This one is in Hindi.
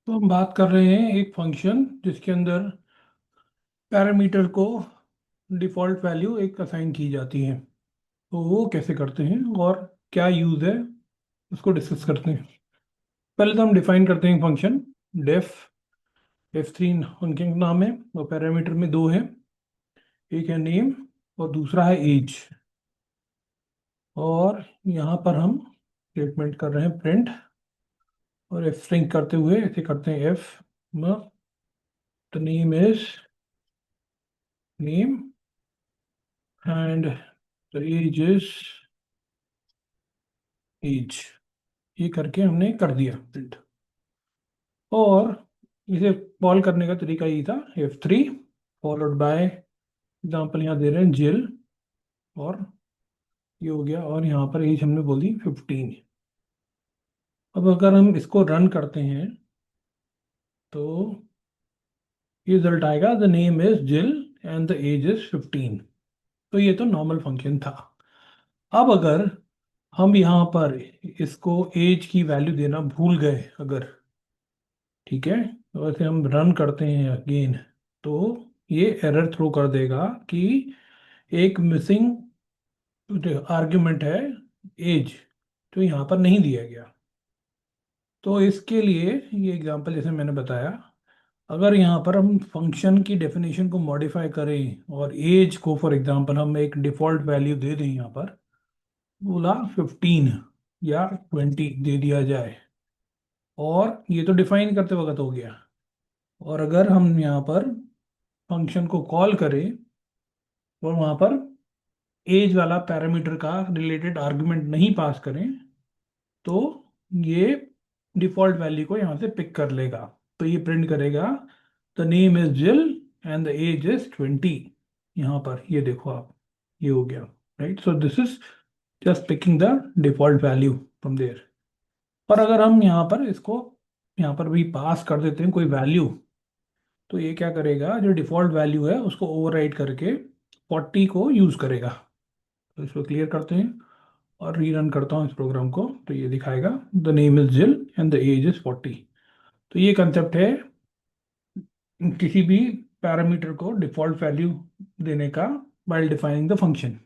तो हम बात कर रहे हैं एक फंक्शन जिसके अंदर पैरामीटर को डिफ़ॉल्ट वैल्यू एक असाइन की जाती है। तो वो कैसे करते हैं और क्या यूज़ है उसको डिस्कस करते हैं। पहले तो हम डिफाइन करते हैं फंक्शन डेफ। F3 फंक्शन का नाम है और पैरामीटर में दो है, एक है नेम और दूसरा है एज। और यहाँ पर हम स्टेटमेंट कर रहे हैं प्रिंट, और एफ स्ट्रिंग करते हुए ऐसे करते हैं f the name is name and the age is age. ये करके हमने कर दिया प्रिंट। और इसे कॉल करने का तरीका ये था, F3 फॉलोड बाय एग्जाम्पल यहाँ दे रहे हैं जिल, और ये हो गया। और यहाँ पर एज हमने बोल दी 15। अब अगर हम इसको रन करते हैं तो ये रिजल्ट आएगा the name is Jill and the age is 15। तो ये तो नॉर्मल फंक्शन था। अब अगर हम यहाँ पर इसको एज की वैल्यू देना भूल गए अगर, ठीक है, तो वैसे हम रन करते हैं अगेन, तो ये एरर थ्रो कर देगा कि एक मिसिंग आर्ग्यूमेंट है एज, जो यहाँ पर नहीं दिया गया। तो इसके लिए ये एग्जांपल जैसे मैंने बताया, अगर यहाँ पर हम फंक्शन की डेफिनेशन को मॉडिफाई करें और एज को फॉर एग्जांपल हम एक डिफ़ॉल्ट वैल्यू दे दें, यहाँ पर बोला 15 या 20 दे दिया जाए, और ये तो डिफाइन करते वक्त हो गया। और अगर हम यहाँ पर फंक्शन को कॉल करें और वहाँ पर एज वाला पैरामीटर का रिलेटेड आर्गुमेंट नहीं पास करें, तो ये डिफ़ॉल्ट वैल्यू को यहाँ से पिक कर लेगा। तो ये प्रिंट करेगा the name is Jill and the age is 20। यहाँ पर ये देखो आप, ये हो गया, right. So this is just picking the default value from there. पर अगर हम यहाँ पर इसको यहाँ पर भी पास कर देते हैं कोई वैल्यू, तो ये क्या करेगा, जो डिफ़ॉल्ट वैल्यू है उसको ओवरराइड करके 40 को यूज़ करेगा। तो इसको क्लियर करते हैं और रीरन करता हूँ इस प्रोग्राम को, तो ये दिखाएगा the name is Jill and the age is 40। तो ये कंसेप्ट है किसी भी पैरामीटर को डिफ़ॉल्ट वैल्यू देने का, while डिफाइनिंग द फंक्शन।